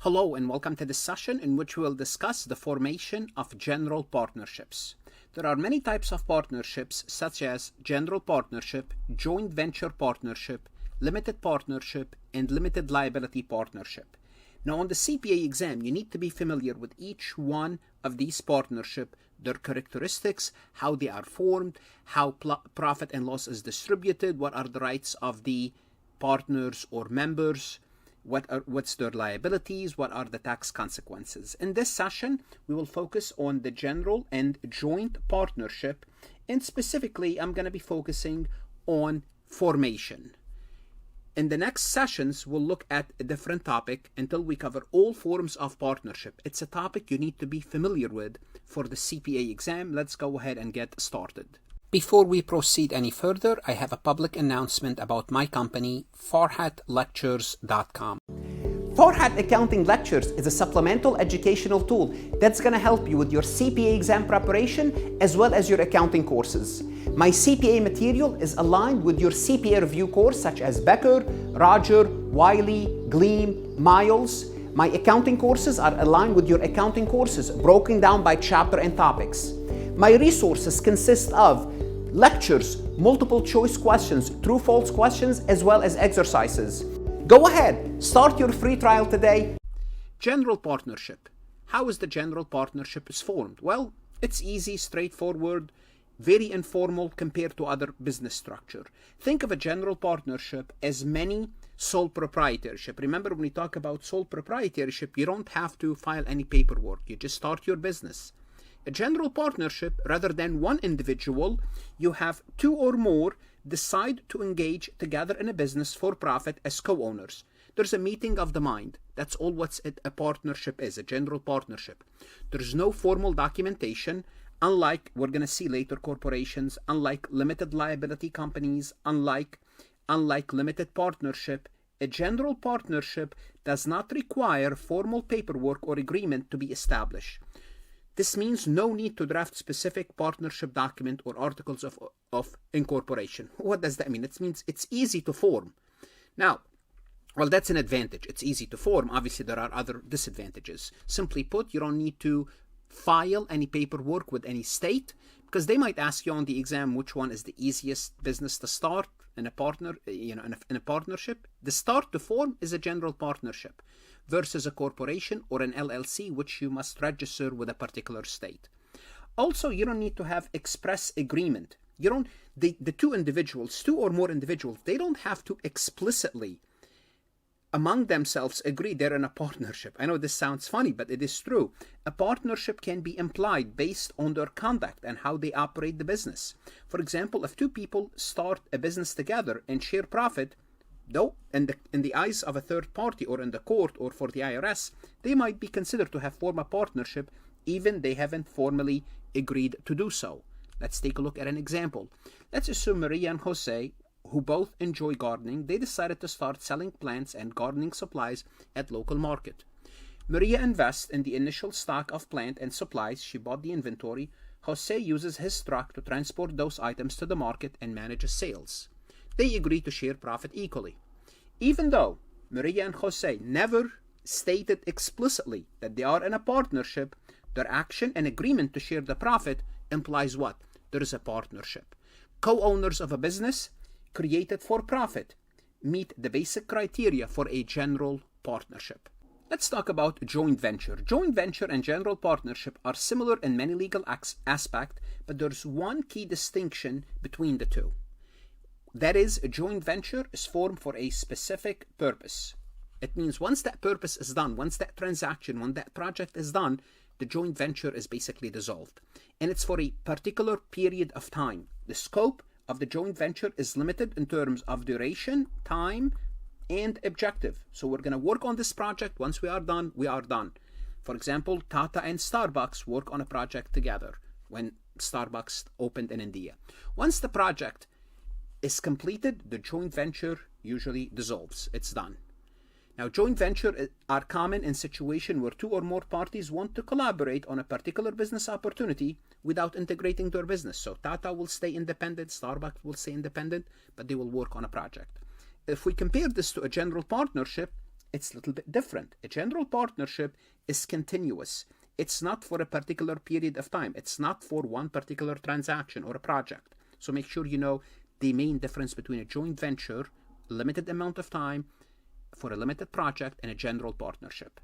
Hello and welcome to this session in which we will discuss the formation of general partnerships. There are many types of partnerships such as general partnership, joint venture partnership, limited partnership, and limited liability partnership. Now on the CPA exam, you need to be familiar with each one of these partnerships, their characteristics, how they are formed, how profit and loss is distributed, what are the rights of the partners or members, what's their liabilities, what are the tax consequences. In this session, we will focus on the general and joint partnership, and specifically, I'm going to be focusing on formation. In the next sessions, we'll look at a different topic until we cover all forms of partnership. It's a topic you need to be familiar with for the CPA exam. Let's go ahead and get started. Before we proceed any further, I have a public announcement about my company, farhatlectures.com. Farhat Accounting Lectures is a supplemental educational tool that's going to help you with your CPA exam preparation as well as your accounting courses. My CPA material is aligned with your CPA review course such as Becker, Roger, Wiley, Gleam, Miles. My accounting courses are aligned with your accounting courses broken down by chapter and topics. My resources consist of lectures, multiple choice questions, true-false questions, as well as exercises. Go ahead, start your free trial today. General partnership. How is the general partnership formed? Well, it's easy, straightforward, very informal compared to other business structure. Think of a general partnership as many sole proprietorship. Remember, when we talk about sole proprietorship, you don't have to file any paperwork. You just start your business. A general partnership, rather than one individual, you have two or more decide to engage together in a business for profit as co-owners. There's a meeting of the mind. That's all what a partnership is, a general partnership. There's no formal documentation, unlike we're going to see later corporations, unlike limited liability companies, unlike limited partnership. A general partnership does not require formal paperwork or agreement to be established. This means no need to draft specific partnership document or articles of incorporation. What does that mean? It means it's easy to form. Now, well, that's an advantage. It's easy to form. Obviously, there are other disadvantages. Simply put, you don't need to file any paperwork with any state because they might ask you on the exam which one is the easiest business to start in a partnership. The start to form is a general partnership versus a corporation or an LLC, which you must register with a particular state. Also, you don't need to have express agreement. The two or more individuals, they don't have to explicitly among themselves agree they're in a partnership. I know this sounds funny, but it is true. A partnership can be implied based on their conduct and how they operate the business. For example, if two people start a business together and share profit, though in the eyes of a third party or in the court or for the IRS, they might be considered to have formed a partnership even they haven't formally agreed to do so. Let's take a look at an example. Let's assume Maria and Jose, who both enjoy gardening, they decided to start selling plants and gardening supplies at local market. Maria invests in the initial stock of plant and supplies. She bought the inventory. Jose uses his truck to transport those items to the market and manages sales. They agree to share profit equally. Even though Maria and Jose never stated explicitly that they are in a partnership, their action and agreement to share the profit implies what? There is a partnership. Co-owners of a business created for profit meet the basic criteria for a general partnership. Let's talk about joint venture. Joint venture and general partnership are similar in many legal aspects, but there's one key distinction between the two. That is, a joint venture is formed for a specific purpose. It means once that purpose is done, once that transaction, when that project is done, the joint venture is basically dissolved. And it's for a particular period of time. The scope of the joint venture is limited in terms of duration, time, and objective. So we're going to work on this project. Once we are done, we are done. For example, Tata and Starbucks work on a project together when Starbucks opened in India. Once the project is completed, the joint venture usually dissolves. It's done. Now, joint ventures are common in situations where two or more parties want to collaborate on a particular business opportunity without integrating their business. So Tata will stay independent, Starbucks will stay independent, but they will work on a project. If we compare this to a general partnership, it's a little bit different. A general partnership is continuous. It's not for a particular period of time. It's not for one particular transaction or a project. So make sure you know the main difference between a joint venture, limited amount of time for a limited project, and a general partnership.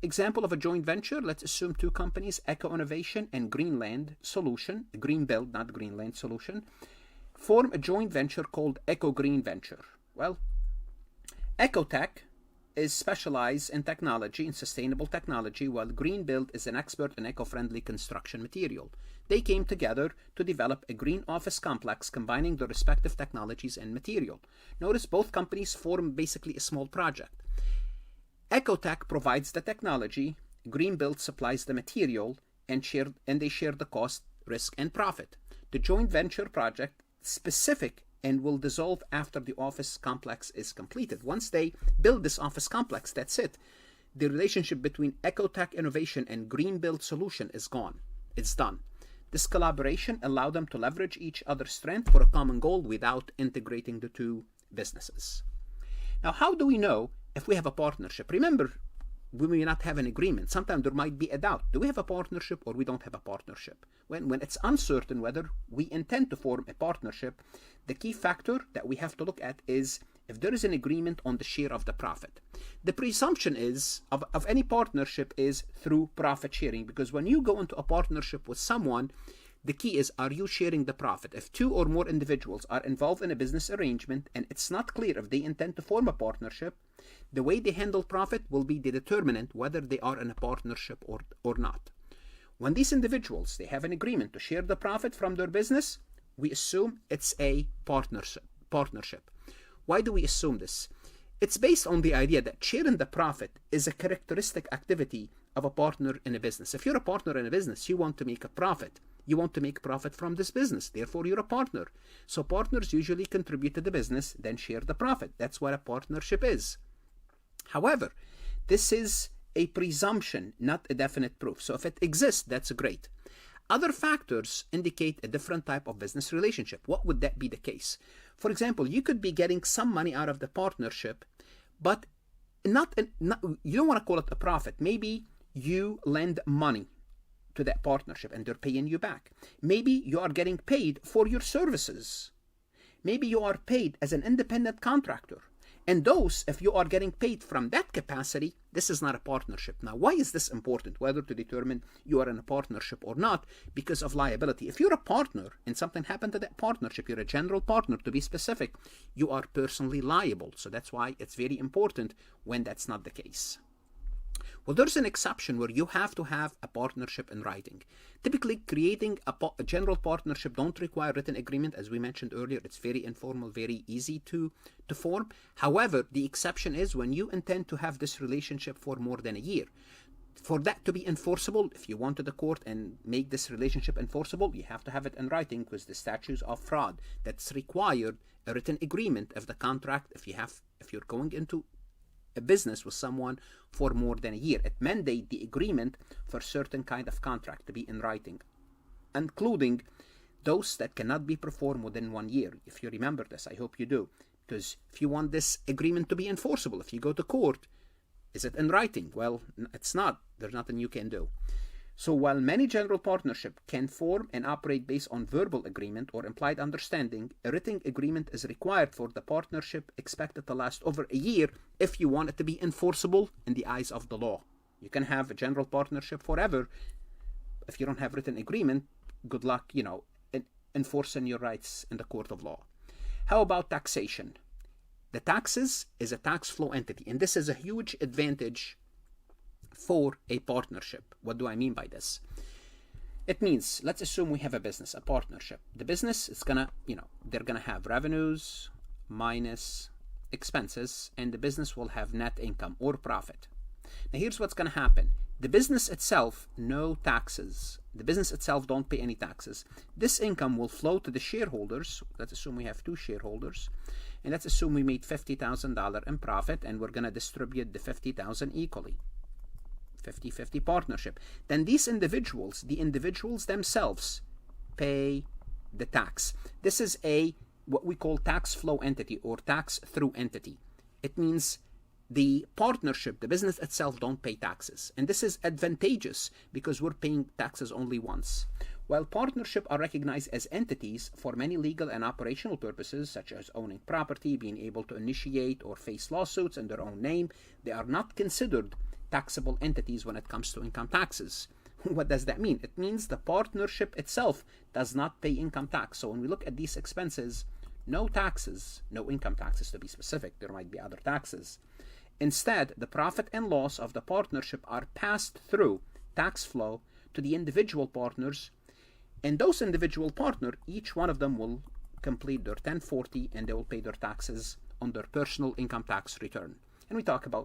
Example of a joint venture, let's assume two companies, Eco Innovation and Greenland Solution, Greenbuild, not Greenland Solution, form a joint venture called Eco Green Venture. Well, Ecotech is specialized in technology, in sustainable technology, while Greenbuild is an expert in eco-friendly construction material. They came together to develop a green office complex combining their respective technologies and material. Notice both companies form basically a small project. Ecotech provides the technology, Greenbuild supplies the material, and they share the cost, risk, and profit. The joint venture project specific and will dissolve after the office complex is completed. Once they build this office complex, that's it. The relationship between Ecotech Innovation and Greenbuild Solution is gone. It's done. This collaboration allowed them to leverage each other's strength for a common goal without integrating the two businesses. Now, how do we know if we have a partnership? Remember, we may not have an agreement. Sometimes there might be a doubt. Do we have a partnership or we don't have a partnership? When it's uncertain whether we intend to form a partnership, the key factor that we have to look at is if there is an agreement on the share of the profit. The presumption is of any partnership is through profit sharing, because when you go into a partnership with someone, the key is, are you sharing the profit? If two or more individuals are involved in a business arrangement and it's not clear if they intend to form a partnership, the way they handle profit will be the determinant whether they are in a partnership or not. When these individuals, they have an agreement to share the profit from their business, we assume it's a partnership. Why do we assume this? It's based on the idea that sharing the profit is a characteristic activity of a partner in a business. If you're a partner in a business, you want to make a profit. You want to make profit from this business. Therefore, you're a partner. So partners usually contribute to the business, then share the profit. That's what a partnership is. However, this is a presumption, not a definite proof. So if it exists, that's great. Other factors indicate a different type of business relationship. What would that be the case? For example, you could be getting some money out of the partnership, but you don't want to call it a profit. Maybe you lend money to that partnership and they're paying you back. Maybe you are getting paid for your services. Maybe you are paid as an independent contractor. And those, if you are getting paid from that capacity, this is not a partnership. Now, why is this important, whether to determine you are in a partnership or not? Because of liability. If you're a partner and something happened to that partnership, you're a general partner, to be specific, you are personally liable. So that's why it's very important when that's not the case. Well, there's an exception where you have to have a partnership in writing. Typically, creating a general partnership don't require written agreement. As we mentioned earlier, it's very informal, very easy to form. However, the exception is when you intend to have this relationship for more than a year. For that to be enforceable, if you went to the court and make this relationship enforceable, you have to have it in writing, because the statutes of fraud that's required a written agreement of the contract if you're going into a business with someone for more than a year. It mandates the agreement for certain kind of contract to be in writing, including those that cannot be performed within 1 year. If you remember this, I hope you do. Because if you want this agreement to be enforceable, if you go to court, is it in writing? Well, it's not. There's nothing you can do. So while many general partnerships can form and operate based on verbal agreement or implied understanding, a written agreement is required for the partnership expected to last over a year if you want it to be enforceable in the eyes of the law. You can have a general partnership forever. If you don't have written agreement, good luck, enforcing your rights in the court of law. How about taxation? The taxes is a tax flow entity, and this is a huge advantage for a partnership. What do I mean by this? It means, let's assume we have a business, a partnership. The business is gonna, they're gonna have revenues minus expenses, and the business will have net income or profit. Now here's what's gonna happen. The business itself, no taxes. The business itself don't pay any taxes. This income will flow to the shareholders. Let's assume we have 2 shareholders. And let's assume we made $50,000 in profit, and we're gonna distribute the $50,000 equally. 50-50 partnership. Then these individuals, the individuals themselves, pay the tax. This is what we call tax flow entity or tax through entity. It means the partnership, the business itself, don't pay taxes. And this is advantageous because we're paying taxes only once. While partnerships are recognized as entities for many legal and operational purposes, such as owning property, being able to initiate or face lawsuits in their own name, they are not considered taxable entities when it comes to income taxes. What does that mean? It means the partnership itself does not pay income tax. So when we look at these expenses, no taxes, no income taxes to be specific, there might be other taxes. Instead, the profit and loss of the partnership are passed through tax flow to the individual partners, and those individual partners, each one of them will complete their 1040 and they will pay their taxes on their personal income tax return. And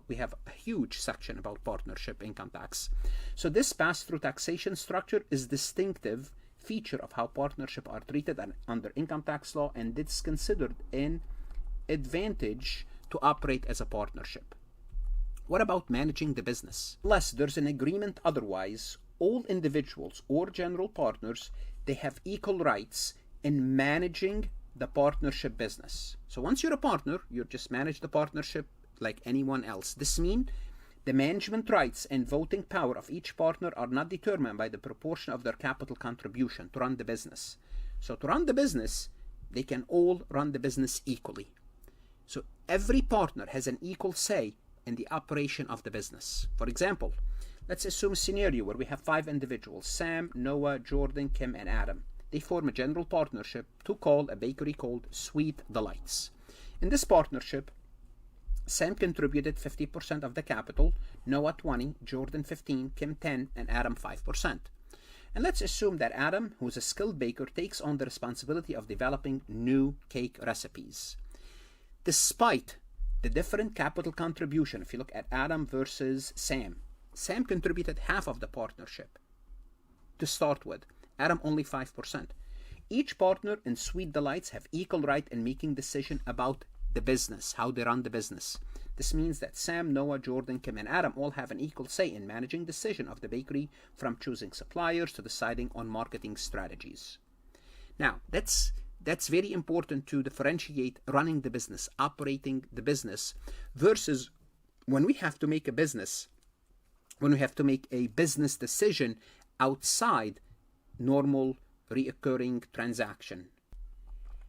we have a huge section about partnership income tax. So this pass-through taxation structure is distinctive feature of how partnerships are treated under income tax law, and it's considered an advantage to operate as a partnership. What about managing the business? Unless there's an agreement otherwise, all individuals or general partners, they have equal rights in managing the partnership business. So once you're a partner, you just manage the partnership like anyone else. This means the management rights and voting power of each partner are not determined by the proportion of their capital contribution to run the business. So to run the business, they can all run the business equally. So every partner has an equal say in the operation of the business. For example, let's assume a scenario where we have 5 individuals: Sam, Noah, Jordan, Kim, and Adam. They form a general partnership to call a bakery called Sweet Delights. In this partnership, Sam contributed 50% of the capital, Noah 20%, Jordan 15%, Kim 10%, and Adam 5%. And let's assume that Adam, who's a skilled baker, takes on the responsibility of developing new cake recipes. Despite the different capital contribution, if you look at Adam versus Sam contributed half of the partnership to start with. Adam only 5%. Each partner in Sweet Delights have equal right in making decision about the business, how they run the business. This means that Sam, Noah, Jordan, Kim, and Adam all have an equal say in managing decision of the bakery, from choosing suppliers to deciding on marketing strategies. Now, that's very important to differentiate running the business, operating the business, versus when we have to make a business decision outside normal reoccurring transaction.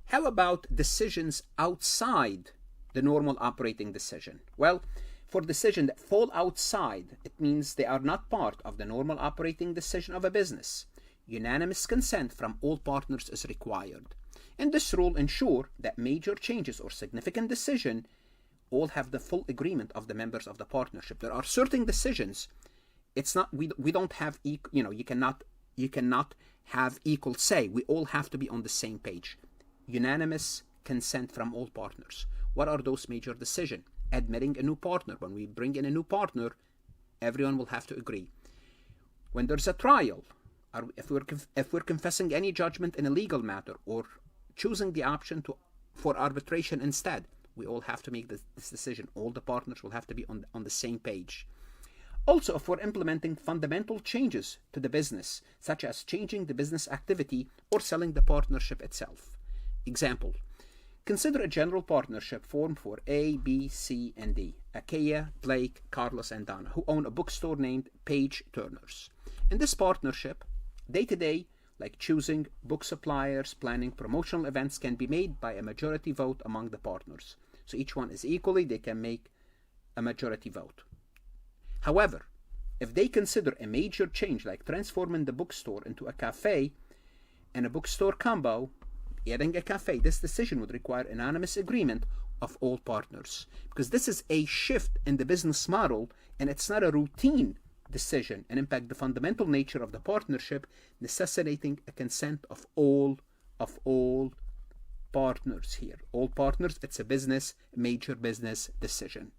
How about decisions outside the normal operating decision? Well, for decisions that fall outside, it means they are not part of the normal operating decision of a business. Unanimous consent from all partners is required. And this rule ensures that major changes or significant decision all have the full agreement of the members of the partnership. There are certain decisions, it's not, we don't have, you cannot have equal say. We all have to be on the same page. Unanimous consent from all partners. What are those major decisions? Admitting a new partner. When we bring in a new partner, everyone will have to agree. When there's a trial, if we're confessing any judgment in a legal matter or choosing the option for arbitration instead, we all have to make this decision. All the partners will have to be on the same page. Also, if we're implementing fundamental changes to the business, such as changing the business activity or selling the partnership itself. Example, consider a general partnership formed for A, B, C, and D, Achaia, Blake, Carlos, and Donna, who own a bookstore named Page Turners. In this partnership, day-to-day, like choosing book suppliers, planning promotional events, can be made by a majority vote among the partners. So each one is equally, they can make a majority vote. However, if they consider a major change like transforming the bookstore into a cafe and a bookstore combo, adding a cafe, this decision would require unanimous agreement of all partners, because this is a shift in the business model and it's not a routine decision and impact the fundamental nature of the partnership, necessitating a consent of all partners here. All partners, it's a major business decision.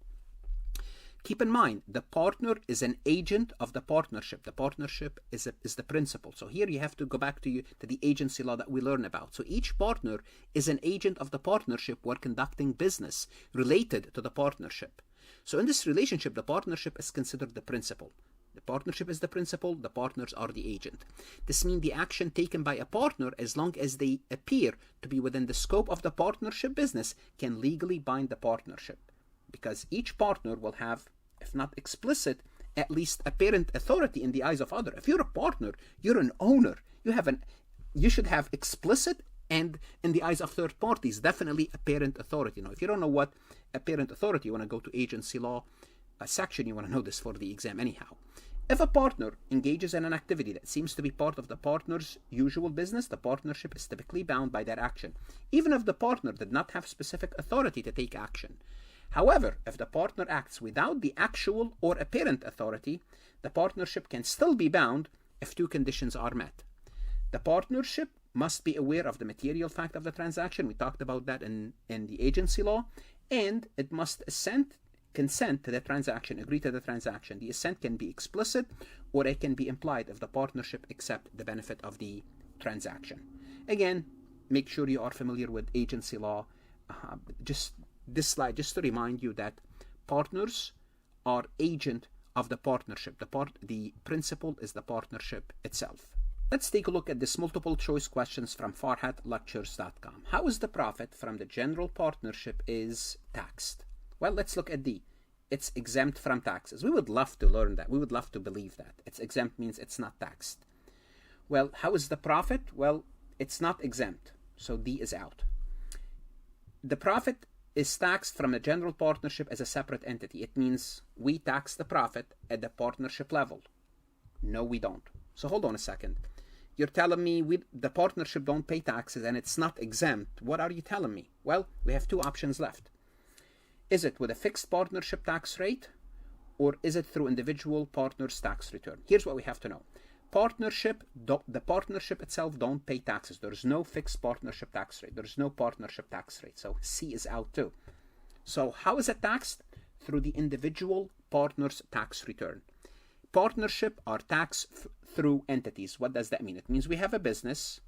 Keep in mind, the partner is an agent of the partnership. The partnership is the principal. So here you have to go back to the agency law that we learn about. So each partner is an agent of the partnership while conducting business related to the partnership. So in this relationship, the partnership is considered the principal. The partnership is the principal, the partners are the agent. This means the action taken by a partner, as long as they appear to be within the scope of the partnership business, can legally bind the partnership. because each partner will have, if not explicit, at least apparent authority in the eyes of others. If you're a partner, you're an owner. You should have explicit and, in the eyes of third parties, definitely apparent authority. Now, if you don't know what apparent authority, you want to go to agency law section. You want to know this for the exam anyhow. If a partner engages in an activity that seems to be part of the partner's usual business, the partnership is typically bound by that action, even if the partner did not have specific authority to take action. However, if the partner acts without the actual or apparent authority, the partnership can still be bound if two conditions are met. The partnership must be aware of the material fact of the transaction. We talked about that in the agency law. And it must consent to the transaction, agree to the transaction. The assent can be explicit or it can be implied if the partnership accepts the benefit of the transaction. Again, make sure you are familiar with agency law. Just this slide, just to remind you that partners are agent of the partnership. The principal is the partnership itself. Let's take a look at this multiple choice questions from farhatlectures.com. How is the profit from the general partnership is taxed? Well, let's look at D. It's exempt from taxes. We would love to learn that. We would love to believe that. It's exempt means it's not taxed. Well, how is the profit? Well, it's not exempt, so D is out. The profit is taxed from the general partnership as a separate entity. It means we tax the profit at the partnership level. No, we don't. So hold on a second. You're telling me the partnership don't pay taxes and it's not exempt. What are you telling me? Well, we have two options left. Is it with a fixed partnership tax rate, or is it through individual partners' tax return? Here's what we have to know. The partnership itself don't pay taxes. There's no fixed partnership tax rate. There's no partnership tax rate. So C is out too. So how is it taxed? Through the individual partner's tax return. Partnership are taxed through entities. What does that mean? It means we have a business,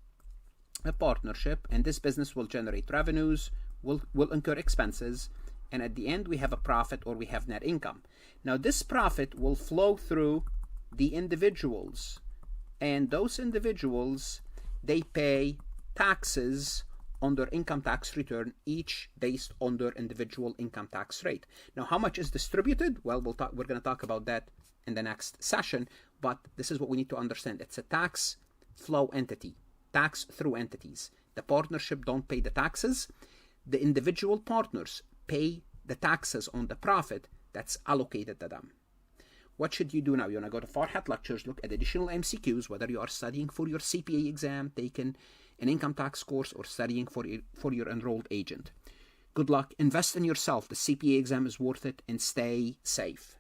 a partnership, and this business will generate revenues, will incur expenses, and at the end we have a profit or we have net income. Now this profit will flow through the individuals, and those individuals, they pay taxes on their income tax return, each based on their individual income tax rate. Now how much is distributed? Well, we're going to talk about that in the next session, but this is what we need to understand. It's a tax flow entity, tax through entities. The partnership don't pay the taxes. The individual partners pay the taxes on the profit that's allocated to them. What should you do now? You want to go to Farhat Lectures, look at additional MCQs, whether you are studying for your CPA exam, taking an income tax course, or studying for your enrolled agent. Good luck. Invest in yourself. The CPA exam is worth it, and stay safe.